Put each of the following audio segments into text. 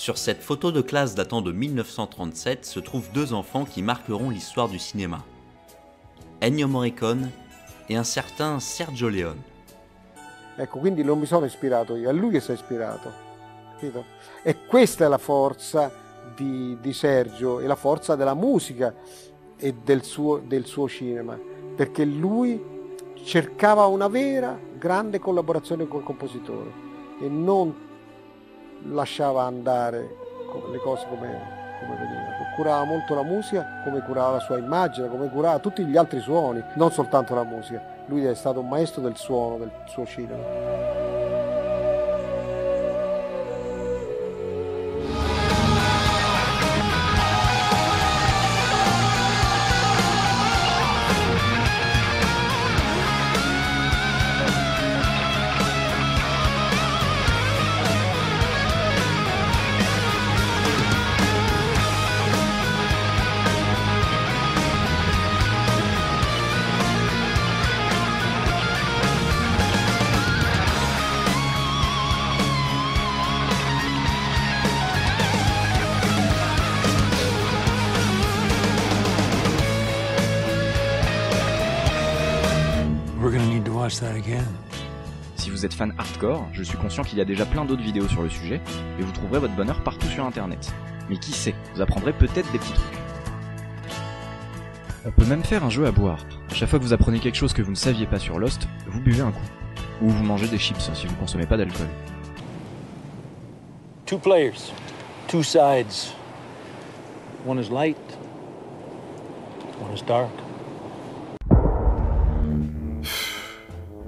Sur cette photo de classe datant de 1937 se trouvent deux enfants qui marqueront l'histoire du cinéma. Ennio Morricone e un certain Sergio Leone. Ecco, quindi non mi sono ispirato io, è lui che si è ispirato, capito? E questa è la forza di Sergio, e la forza della musica e del suo cinema, perché lui cercava una vera grande collaborazione col compositore e non lasciava andare le cose come venivano. Curava molto la musica, come curava la sua immagine, come curava tutti gli altri suoni, non soltanto la musica. Lui è stato un maestro del suono, del suo cinema. Si vous êtes fan hardcore, je suis conscient qu'il y a déjà plein d'autres vidéos sur le sujet, et vous trouverez votre bonheur partout sur internet. Mais qui sait, vous apprendrez peut-être des petits trucs. On peut même faire un jeu à boire. À chaque fois que vous apprenez quelque chose que vous ne saviez pas sur Lost, vous buvez un coup. Ou vous mangez des chips si vous ne consommez pas d'alcool. 2 players, 2 sides. One is light, one is dark.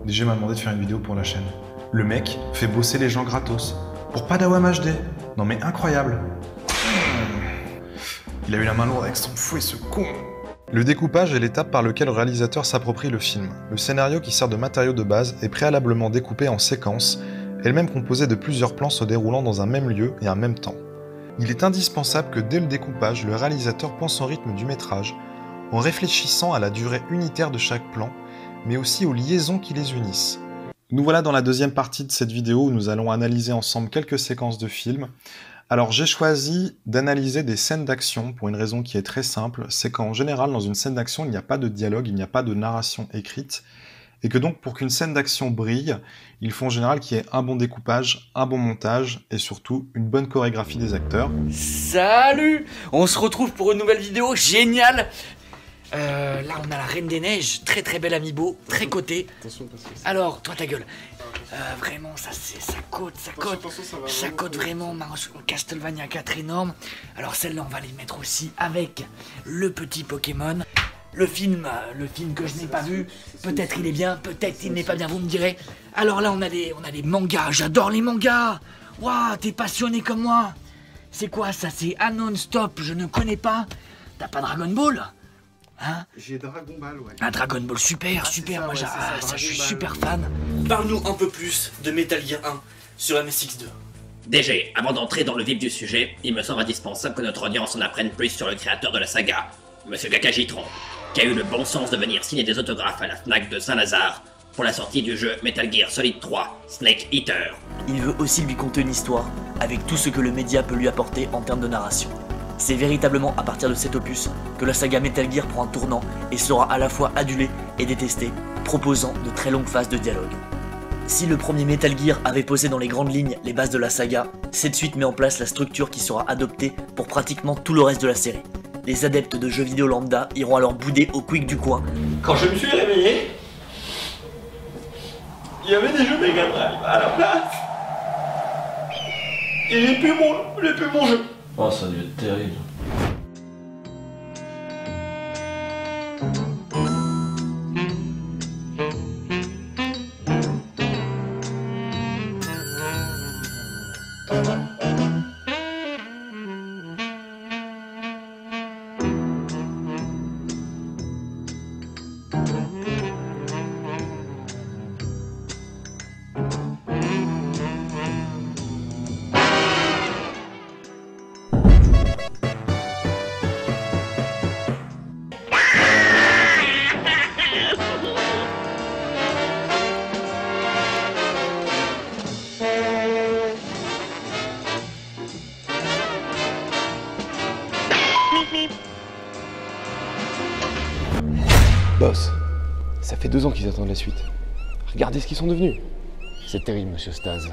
DJ m'a demandé de faire une vidéo pour la chaîne. Le mec fait bosser les gens gratos. Pour pas d'AWAM HD. Non mais incroyable. Il a eu la main lourde avec son fouet, ce con. Le découpage est l'étape par laquelle le réalisateur s'approprie le film. Le scénario qui sert de matériau de base est préalablement découpé en séquences, elle-même composée de plusieurs plans se déroulant dans un même lieu et un même temps. Il est indispensable que dès le découpage, le réalisateur pense au rythme du métrage, en réfléchissant à la durée unitaire de chaque plan, mais aussi aux liaisons qui les unissent. Nous voilà dans la deuxième partie de cette vidéo où nous allons analyser ensemble quelques séquences de films. Alors j'ai choisi d'analyser des scènes d'action pour une raison qui est très simple, c'est qu'en général dans une scène d'action il n'y a pas de dialogue, il n'y a pas de narration écrite, et que donc pour qu'une scène d'action brille, il faut en général qu'il y ait un bon découpage, un bon montage, et surtout une bonne chorégraphie des acteurs. Salut! On se retrouve pour une nouvelle vidéo géniale. Là on a la Reine des Neiges, très très belle amiibo, très cotée. Alors, toi ta gueule. Vraiment, ça cote vraiment. Castlevania 4 énorme. Alors celle-là on va les mettre aussi avec le petit Pokémon. Le film que je n'ai pas vu, peut-être il est bien, peut-être il n'est pas bien, vous me direz. Alors là on a les mangas, j'adore les mangas. Waouh, t'es passionné comme moi. C'est quoi ça? C'est un non-stop, je ne connais pas. T'as pas Dragon Ball? Hein? J'ai Dragon Ball, ouais. Un Dragon Ball, super, moi je suis super fan. Parle-nous un peu plus de Metal Gear 1 sur MSX2. DG, avant d'entrer dans le vif du sujet, il me semble indispensable que notre audience en apprenne plus sur le créateur de la saga, Monsieur Gakajitron, qui a eu le bon sens de venir signer des autographes à la Fnac de Saint-Lazare pour la sortie du jeu Metal Gear Solid 3, Snake Eater. Il veut aussi lui conter une histoire, avec tout ce que le média peut lui apporter en termes de narration. C'est véritablement à partir de cet opus que la saga Metal Gear prend un tournant et sera à la fois adulée et détestée, proposant de très longues phases de dialogue. Si le premier Metal Gear avait posé dans les grandes lignes les bases de la saga, cette suite met en place la structure qui sera adoptée pour pratiquement tout le reste de la série. Les adeptes de jeux vidéo lambda iront alors bouder au Quick du coin. Quand je me suis réveillé, il y avait des jeux Mega Drive à la place. Et j'ai plus mon jeu. Oh, ça a dû être terrible. Boss, ça fait 2 ans qu'ils attendent la suite. Regardez ce qu'ils sont devenus. C'est terrible, monsieur Staz.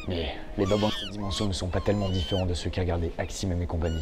Mais les babans de cette dimension ne sont pas tellement différents de ceux qui regardaient Axim et compagnie.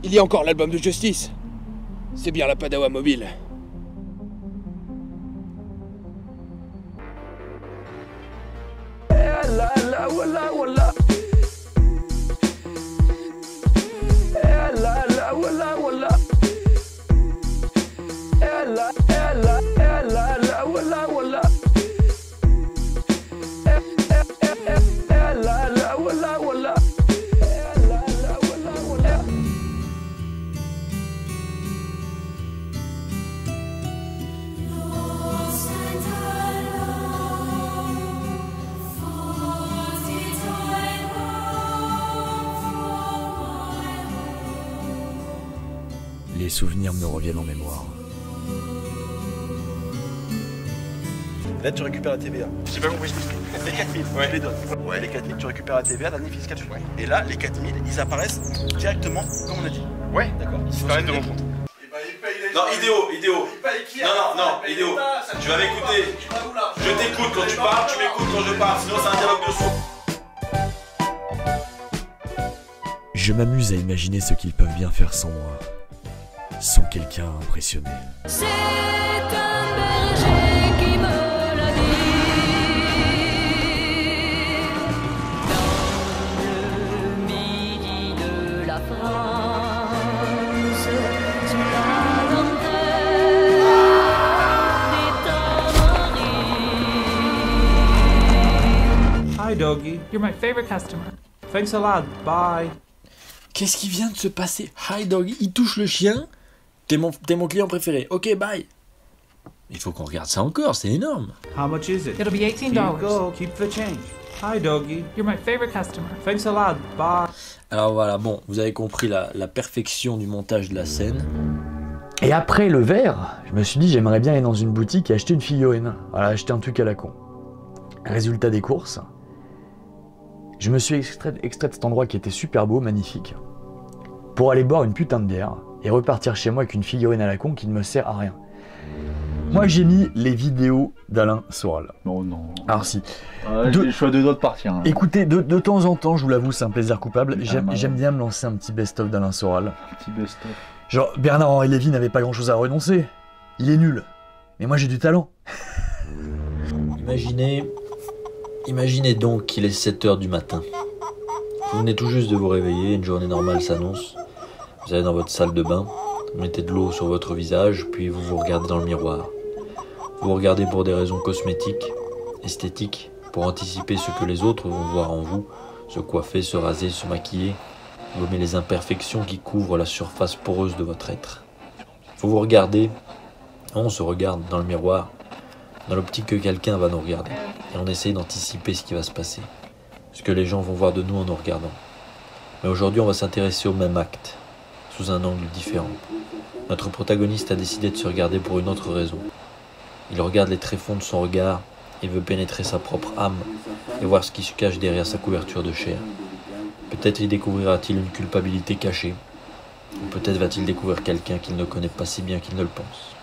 Il y a encore l'album de Justice. C'est bien la Padawa mobile. Les souvenirs me reviennent en mémoire. Là, tu récupères la TVA. J'ai pas compris. Les 4000, ouais. Tu les donnes. Ouais. Les 4000, tu récupères la TVA, l'année fiscale suivante. Ouais. Et là, les 4000, ils apparaissent directement, comme on a dit. Ouais. D'accord. Ils disparaissent de mon compte. Non, idéo. Non, idéo. Tu vas m'écouter. Je t'écoute quand tu parles, tu m'écoutes quand je parle. Sinon, c'est un dialogue de sourds. Je m'amuse à imaginer ce qu'ils peuvent bien faire sans moi. Sans quelqu'un impressionné. C'est un berger qui me l'a dit. Dans le midi de la France, sous la dentelle des tamaris. Hi, doggy. You're my favorite customer. Thanks a lot. Bye. Qu'est-ce qui vient de se passer? Hi doggy, il touche le chien. T'es mon client préféré. Ok, bye. Il faut qu'on regarde ça encore, c'est énorme. How much is it? It'll be $18. Here you go. Keep the change. Hi, doggy. You're my favorite customer. Thanks a lot. Bye. Alors voilà, bon, vous avez compris la perfection du montage de la scène. Et après le verre, je me suis dit j'aimerais bien aller dans une boutique et acheter une figurine. Voilà, acheter un truc à la con. Résultat des courses, je me suis extrait de cet endroit qui était super beau, magnifique, pour aller boire une putain de bière et repartir chez moi avec une figurine à la con qui ne me sert à rien. Moi j'ai mis les vidéos d'Alain Soral. Non, non. Alors si. Je suis à 2 doigts de partir. Hein. Écoutez, de temps en temps, je vous l'avoue, c'est un plaisir coupable. J'aime bien me lancer un petit best-of d'Alain Soral. Un petit best-of. Genre, Bernard-Henri Lévy n'avait pas grand-chose à renoncer. Il est nul. Mais moi j'ai du talent. Imaginez donc qu'il est 7h du matin. Vous venez tout juste de vous réveiller, une journée normale s'annonce. Vous allez dans votre salle de bain, vous mettez de l'eau sur votre visage, puis vous vous regardez dans le miroir. Vous vous regardez pour des raisons cosmétiques, esthétiques, pour anticiper ce que les autres vont voir en vous, se coiffer, se raser, se maquiller, gommer les imperfections qui couvrent la surface poreuse de votre être. Vous vous regardez, on se regarde dans le miroir, dans l'optique que quelqu'un va nous regarder, et on essaye d'anticiper ce qui va se passer, ce que les gens vont voir de nous en nous regardant. Mais aujourd'hui, on va s'intéresser au même acte, sous un angle différent. Notre protagoniste a décidé de se regarder pour une autre raison. Il regarde les tréfonds de son regard, il veut pénétrer sa propre âme et voir ce qui se cache derrière sa couverture de chair. Peut-être y découvrira-t-il une culpabilité cachée, ou peut-être va-t-il découvrir quelqu'un qu'il ne connaît pas si bien qu'il ne le pense.